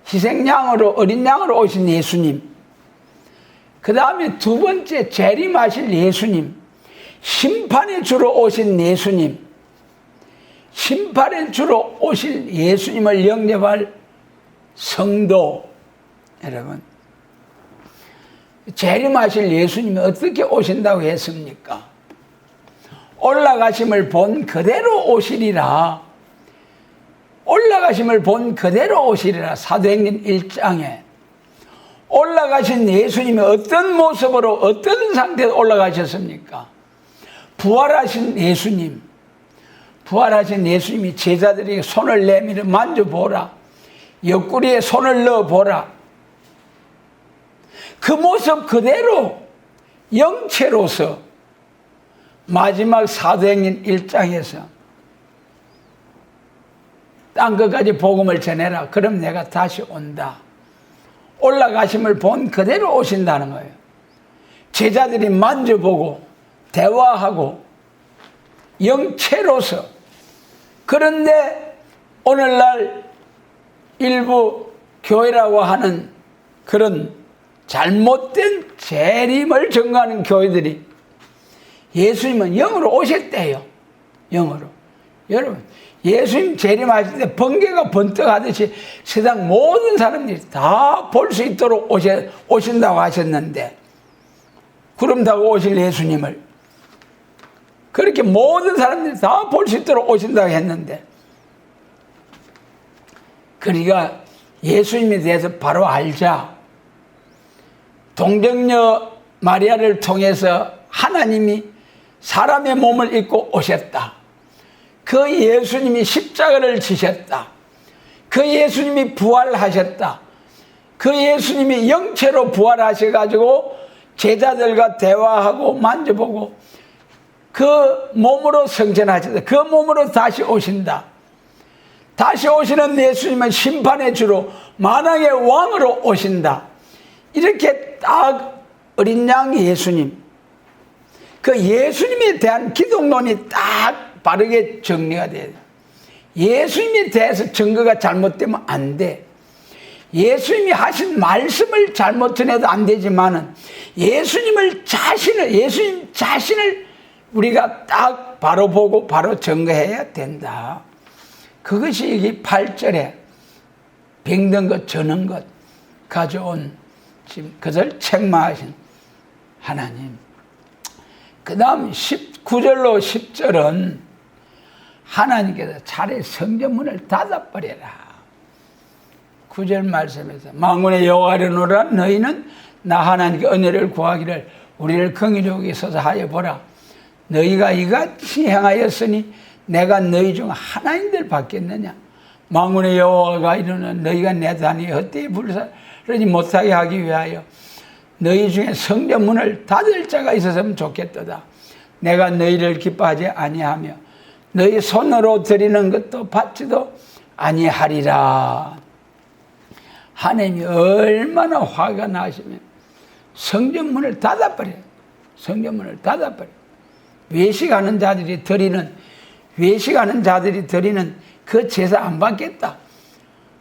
희생양으로, 어린 양으로 오신 예수님. 그 다음에 두 번째 재림하실 예수님. 심판의 주로 오신 예수님. 심판의 주로 오실 예수님을 영접할 성도. 여러분, 재림하실 예수님이 어떻게 오신다고 했습니까? 올라가심을 본 그대로 오시리라. 올라가심을 본 그대로 오시리라. 사도행전 1장에 올라가신 예수님이 어떤 모습으로 어떤 상태로 올라가셨습니까? 부활하신 예수님, 부활하신 예수님이 제자들에게 손을 내밀어 만져보라, 옆구리에 손을 넣어보라. 그 모습 그대로 영체로서 마지막 사도행전 1장에서 땅끝까지 복음을 전해라. 그럼 내가 다시 온다. 올라가심을 본 그대로 오신다는 거예요. 제자들이 만져보고 대화하고 영체로서. 그런데 오늘날 일부 교회라고 하는 그런 잘못된 재림을 증거하는 교회들이 예수님은 영으로 오셨대요. 영으로. 여러분, 예수님 재림하실 때 번개가 번뜩하듯이 세상 모든 사람들이 다 볼 수 있도록 오신다고 하셨는데, 구름 타고 오실 예수님을 그렇게 모든 사람들이 다 볼 수 있도록 오신다고 했는데, 그러니까 예수님에 대해서 바로 알자. 동정녀 마리아를 통해서 하나님이 사람의 몸을 입고 오셨다. 그 예수님이 십자가를 지셨다. 그 예수님이 부활하셨다. 그 예수님이 영체로 부활하셔가지고 제자들과 대화하고 만져보고 그 몸으로 성전하셨다. 그 몸으로 다시 오신다. 다시 오시는 예수님은 심판의 주로 만왕의 왕으로 오신다. 이렇게 딱 어린 양 예수님, 그 예수님에 대한 기독론이 딱 바르게 정리가 돼야 돼. 예수님에 대해서 증거가 잘못되면 안 돼. 예수님이 하신 말씀을 잘못 전해도 안 되지만은 예수님 자신을 우리가 딱 바로 보고 바로 증거해야 된다. 그것이 이 8절에 병든 것, 저는 것 가져온 지금 그것을 책망하신 하나님. 그 다음 9절로 10절은 하나님께서 차라리 성전문을 닫아버려라. 9절 말씀에서 만군의 여호와를 노라. 너희는 나 하나님께 은혜를 구하기를 우리를 긍휼히 여기소서 하여 보라. 너희가 이같이 행하였으니 내가 너희 중 하나님들 받겠느냐. 만군의 여호와가 이르는 너희가 내 단위 헛되이 불사르지 못하게 하기 위하여 너희 중에 성전문을 닫을 자가 있었으면 좋겠도다. 내가 너희를 기뻐하지 아니하며 너희 손으로 드리는 것도 받지도 아니하리라. 하나님이 얼마나 화가 나시면 성전문을 닫아버려요. 성전문을 닫아버려요. 외식하는 자들이 드리는 그 제사 안 받겠다.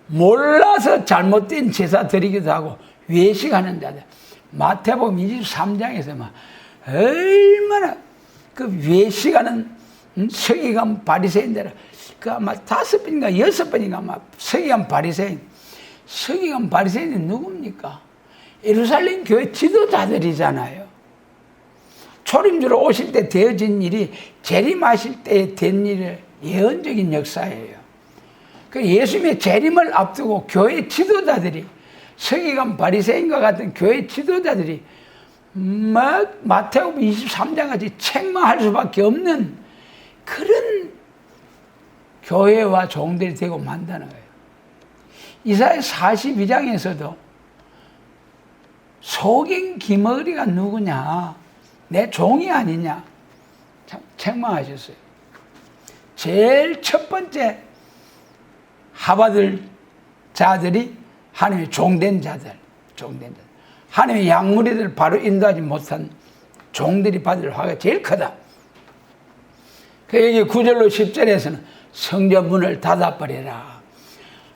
몰라서 잘못된 제사 드리기도 하고 외식하는 자들. 마태복음 23장에서 막 얼마나 그 외식하는 서기관 바리새인들, 그 아마 5번인가 6번인가 막 서기관 바리새인이 누굽니까? 예루살렘 교회 지도자들이잖아요. 초림주로 오실 때 되어진 일이 재림하실 때 된 일의 예언적인 역사예요. 그 예수님의 재림을 앞두고 교회 지도자들이, 서기관 바리새인과 같은 교회 지도자들이 막 마태복음 23장 같이 책망할 수밖에 없는 그런 교회와 종들이 되고 만다는 거예요. 이사야 42장에서도 소경 기머리가 누구냐, 내 종이 아니냐 참 책망하셨어요. 제일 첫 번째 하받을 자들이 하나님의 종된 자들. 하나님의 양무리들 바로 인도하지 못한 종들이 받을 화가 제일 크다. 그 여기 9절로 10절에서는 성전문을 닫아버려라.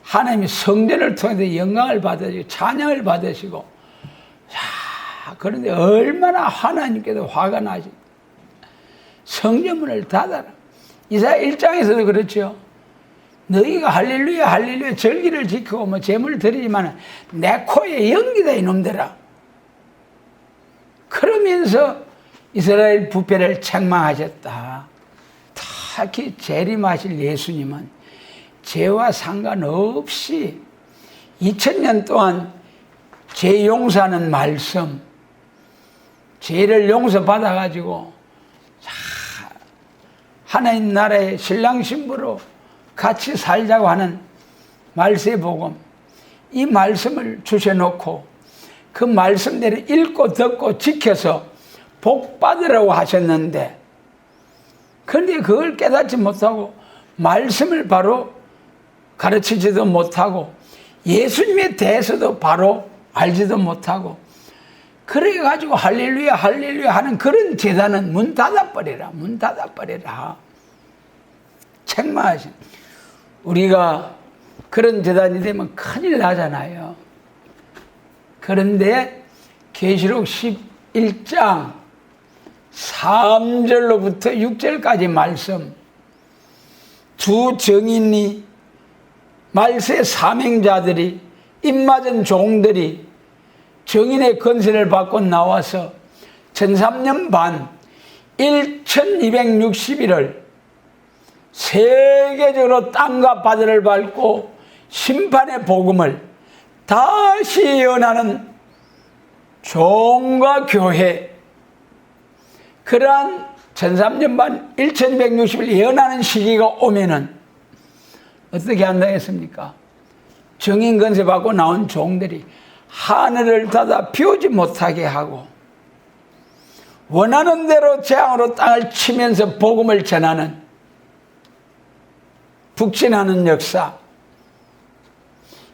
하나님이 성전을 통해서 영광을 받으시고 찬양을 받으시고, 그런데 얼마나 하나님께도 화가 나지. 성전문을 닫아라. 이사야 1장에서도 그렇죠. 너희가 할렐루야 할렐루야 절기를 지키고 뭐 제물 드리지만 내 코에 연기다 이놈들아. 그러면서 이스라엘 부패를 책망하셨다. 특히 재림하실 예수님은 죄와 상관없이 2000년 동안 죄 용서하는 말씀, 죄를 용서받아가지고 하나님 나라의 신랑 신부로 같이 살자고 하는 말세복음, 이 말씀을 주셔놓고 그 말씀대로 읽고 듣고 지켜서 복 받으라고 하셨는데 그런데 그걸 깨닫지 못하고 말씀을 바로 가르치지도 못하고 예수님에 대해서도 바로 알지도 못하고 그래가지고 할렐루야 할렐루야 하는 그런 제단은 문 닫아버리라, 문 닫아버리라. 책망하신. 우리가 그런 제단이 되면 큰일 나잖아요. 그런데 계시록 11장 3절로부터 6절까지 말씀, 두 정인이 말세 사명자들이 입맞은 종들이 정인의 건세를 받고 나와서 1003년 반 1260일을 세계적으로 땅과 바다를 밟고 심판의 복음을 다시 예언하는 종과 교회, 그러한 1003년 반 1260일 예언하는 시기가 오면은 어떻게 한다 했습니까? 정인 건세 받고 나온 종들이 하늘을 닫아 비오지 못하게 하고 원하는 대로 재앙으로 땅을 치면서 복음을 전하는 북진하는 역사,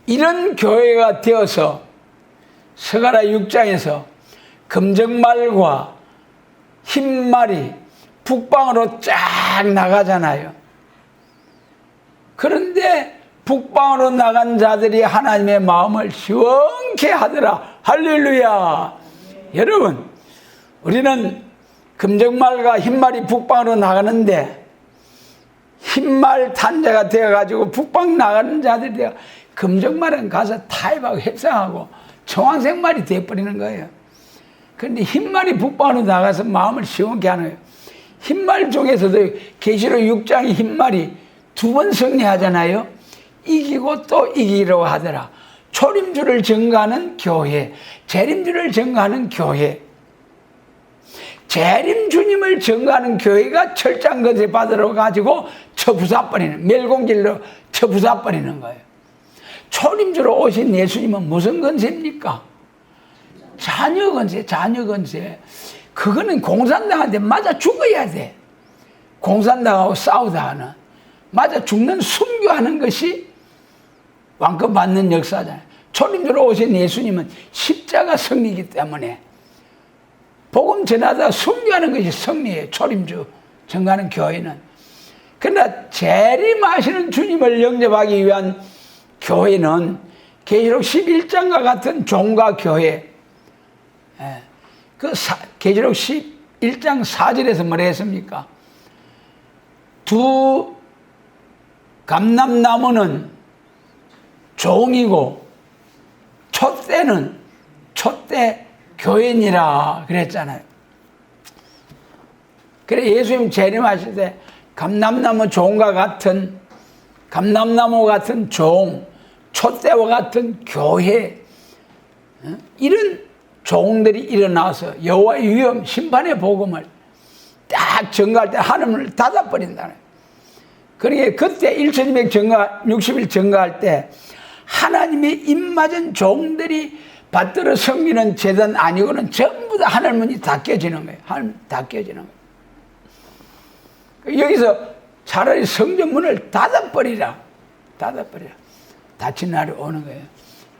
이런 교회가 되어서 스가랴 6장에서 금정말과 흰말이 북방으로 쫙 나가잖아요. 그런데 북방으로 나간 자들이 하나님의 마음을 시원케 하더라. 할렐루야. 여러분, 우리는 금정말과 흰말이 북방으로 나가는데 흰말 탄자가 되어가지고 북방 나가는 자들이 되어 금정말은 가서 타협하고 협상하고 청황색말이 되어버리는 거예요. 그런데 흰말이 북방으로 나가서 마음을 시원케 하는 거예요. 흰말 중에서도 계시록 6장의 흰말이 두 번 승리하잖아요. 이기고 또 이기려고 하더라. 초림주를 증거하는 교회, 재림주를 증거하는 교회, 재림 주님을 증거하는 교회가 철장건세 받으러 가지고 쳐부숴버리는, 멸공질로 쳐부숴버리는 거예요. 초림주로 오신 예수님은 무슨 건세입니까? 자녀건세, 자녀건세. 그거는 공산당한테 맞아 죽어야 돼. 공산당하고 싸우다 하는, 맞아 죽는 순교하는 것이 왕권 받는 역사잖아요. 초림주로 오신 예수님은 십자가 승리이기 때문에 복음 전하다 순교하는 것이 승리예요. 초림주 증거하는 교회는. 그러나 재림하시는 주님을 영접하기 위한 교회는 계시록 11장과 같은 종과 교회. 계시록 11장 4절에서 뭐라 했습니까? 두 감람나무는 종이고 촛대는 촛대 교인이라 그랬잖아요. 그래 예수님 재림하실 때 감람나무 종과 같은, 감람나무 같은 종, 촛대와 같은 교회, 이런 종들이 일어나서 여호와의 위엄, 심판의 복음을 딱 증거할 때 하늘을 닫아버린다는. 그러니까 그때 1260일 증거할 때 하나님의 입맞은 종들이 받들어 섬기는 제단 아니고는 전부 다 하늘 문이 닫혀지는 거예요. 하늘 닫혀지는 거예요. 여기서 차라리 성전 문을 닫아버리라. 닫아버리라. 닫힌 날이 오는 거예요.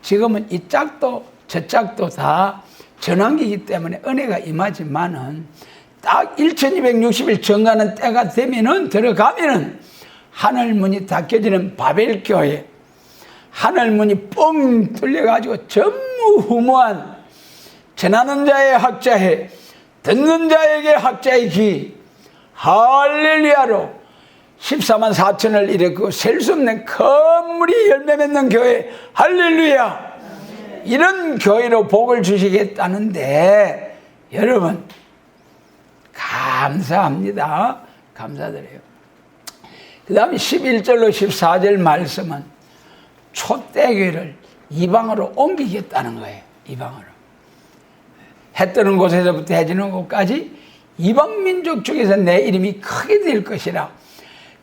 지금은 이 짝도 저 짝도 다 전환기이기 때문에 은혜가 임하지만은 딱 1260일 정하는 때가 되면은 들어가면은 하늘 문이 닫혀지는 바벨교회, 하늘 문이 뻥 뚫려가지고 전무후무한 전하는 자의 학자해, 듣는 자에게 학자의 귀, 할렐루야로 14만 4천을 일으키고 셀 수 없는 큰 물이 열매 맺는 교회, 할렐루야. 이런 교회로 복을 주시겠다는데 여러분 감사합니다. 감사드려요. 그 다음에 11절로 14절 말씀은 촛대교회를 이방으로 옮기겠다는 거예요. 이방으로. 해 뜨는 곳에서부터 해 지는 곳까지 이방민족 중에서 내 이름이 크게 될 것이라.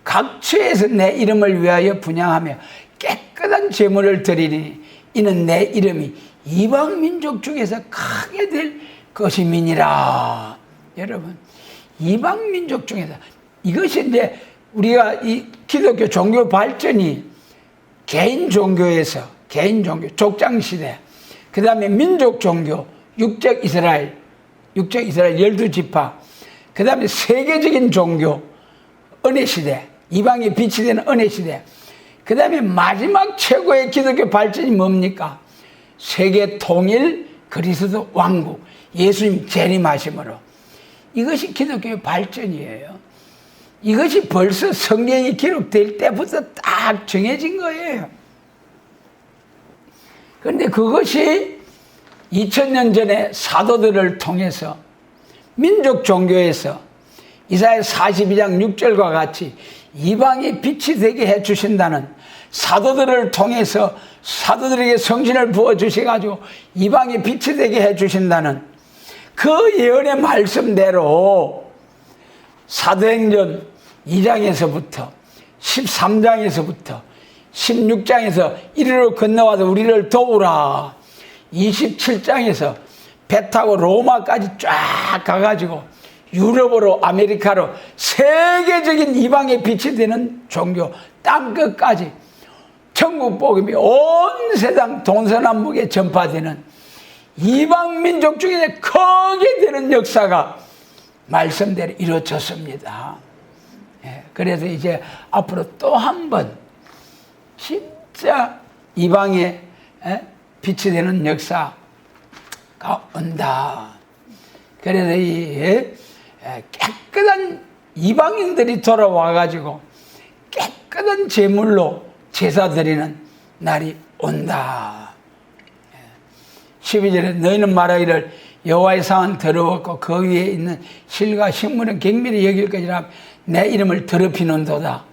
각처에서 내 이름을 위하여 분향하며 깨끗한 제물을 드리니 이는 내 이름이 이방민족 중에서 크게 될 것임이니라. 여러분, 이방민족 중에서 이것이 이제 우리가 이 기독교 종교 발전이 개인 종교에서 개인 종교, 족장시대, 그 다음에 민족 종교, 육적 이스라엘 12지파, 그 다음에 세계적인 종교, 은혜시대, 이방에 빛이 되는 은혜시대, 그 다음에 마지막 최고의 기독교 발전이 뭡니까? 세계 통일 그리스도 왕국, 예수님 재림하심으로. 이것이 기독교의 발전이에요. 이것이 벌써 성경이 기록될 때부터 딱 정해진 거예요. 그런데 그것이 2000년 전에 사도들을 통해서 민족 종교에서 이사야 42장 6절과 같이 이방이 빛이 되게 해주신다는, 사도들을 통해서 사도들에게 성신을 부어주셔가지고 이방이 빛이 되게 해주신다는 그 예언의 말씀대로 사도행전 2장에서부터 13장에서부터 16장에서 이리로 건너와서 우리를 도우라, 27장에서 배 타고 로마까지 쫙 가가지고 유럽으로, 아메리카로 세계적인 이방의 빛이 되는 종교, 땅끝까지 천국 복음이 온 세상 동서남북에 전파되는 이방 민족 중에 크게 되는 역사가 말씀대로 이루어졌습니다. 그래서 이제 앞으로 또 한 번 진짜 이방에 빛이 되는 역사가 온다. 그래서 이 깨끗한 이방인들이 돌아와가지고 깨끗한 제물로 제사 드리는 날이 온다. 12절에 너희는 말하기를 여호와의 상은 더러웠고 그 위에 있는 실과 식물은 경멸히 여길 것이라 내 이름을 더럽히는도다.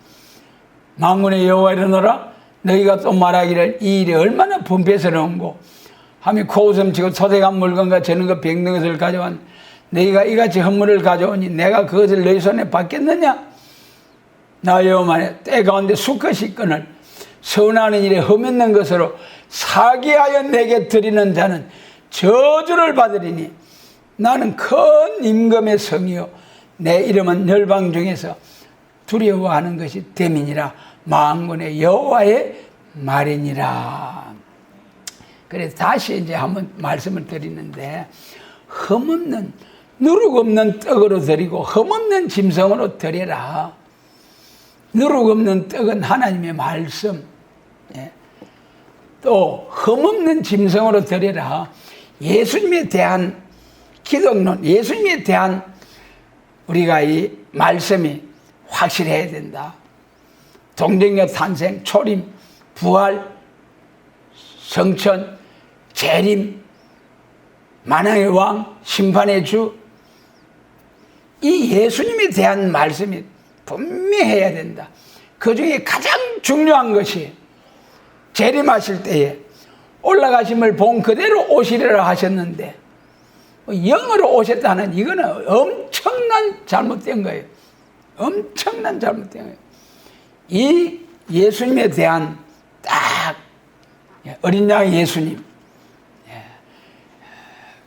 만군의 여호와 이르노라 너희가 또 말하기를 이 일이 얼마나 분배스러운고 하며 코웃음 치고 소대간 물건과 저는 그 병든 것을 가져온 너희가 이같이 헌물을 가져오니 내가 그것을 너희 손에 받겠느냐? 나 여호와의 때 가운데 수컷이 있거늘 선하는 일에 흠있는 것으로 사기하여 내게 드리는 자는 저주를 받으리니 나는 큰 임금의 성이요 내 이름은 열방 중에서 두려워하는 것이 됨이니라. 만군의 여호와의 말이니라. 그래서 다시 이제 한번 말씀을 드리는데, 흠없는 누룩 없는 떡으로 드리고 흠없는 짐승으로 드려라. 누룩 없는 떡은 하나님의 말씀, 또 흠없는 짐승으로 드려라. 예수님에 대한 기독론, 예수님에 대한 우리가 이 말씀이 확실해야 된다. 동정녀 탄생, 초림, 부활, 성천, 재림, 만왕의 왕, 심판의 주, 이 예수님에 대한 말씀이 분명해야 된다. 그 중에 가장 중요한 것이 재림하실 때에 올라가심을 본 그대로 오시리라 하셨는데 영으로 오셨다는, 이거는 엄청난 잘못된 거예요. 엄청난 잘못된 거예요. 이 예수님에 대한 딱 어린 양 예수님,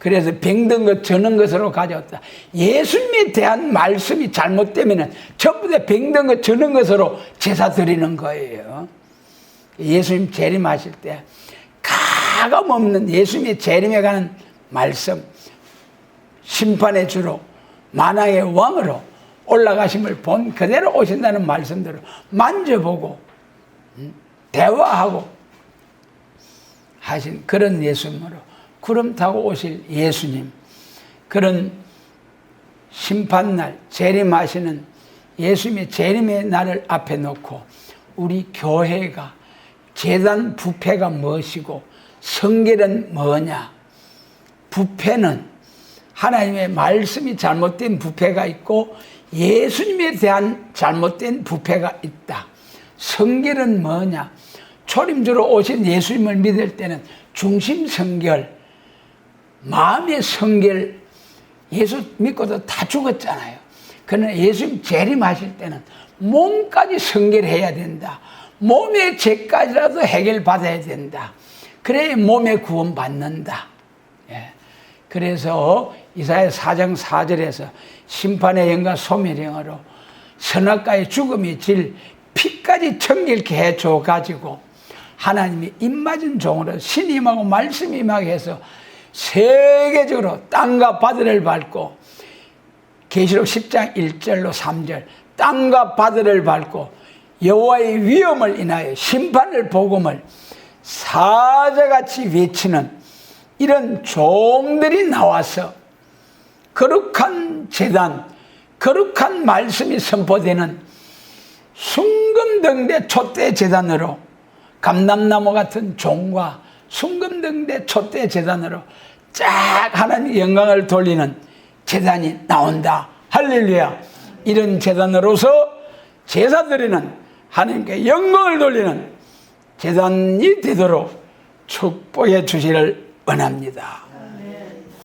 그래서 병든 것 저는 것으로 가져왔다. 예수님에 대한 말씀이 잘못되면 전부 다 병든 것 저는 것으로 제사 드리는 거예요. 예수님 재림하실 때 가감없는 예수님의 재림에 관한 말씀, 심판의 주로 만왕의 왕으로 올라가심을 본 그대로 오신다는 말씀들을 만져보고 대화하고 하신 그런 예수님으로 구름 타고 오실 예수님, 그런 심판날 재림하시는 예수님의 재림의 날을 앞에 놓고 우리 교회가 제단 부패가 무엇이고 성결은 뭐냐? 부패는 하나님의 말씀이 잘못된 부패가 있고 예수님에 대한 잘못된 부패가 있다. 성결은 뭐냐? 초림주로 오신 예수님을 믿을 때는 중심 성결, 마음의 성결, 예수 믿고도 다 죽었잖아요. 그러나 예수님 재림하실 때는 몸까지 성결해야 된다. 몸의 죄까지라도 해결받아야 된다. 그래야 몸의 구원 받는다. 그래서 이사야 4장 4절에서 심판의 영과 소멸의 영으로 선악과의 죽음이 질 피까지 청결케 해줘 가지고 하나님이 입맞은 종으로 신임하고 말씀 임하게 해서 세계적으로 땅과 바다를 밟고 계시록 10장 1절로 3절 땅과 바다를 밟고 여호와의 위엄을 인하여 심판을 복음을 사자같이 외치는 이런 종들이 나와서 거룩한 제단, 거룩한 말씀이 선포되는 순금등대 촛대 제단으로 감람나무 같은 종과 순금등대 촛대 제단으로 쫙 하나님 영광을 돌리는 제단이 나온다. 할렐루야. 이런 제단으로서 제사드리는 하나님께 영광을 돌리는 제단이 되도록 축복해 주시기를 원합니다.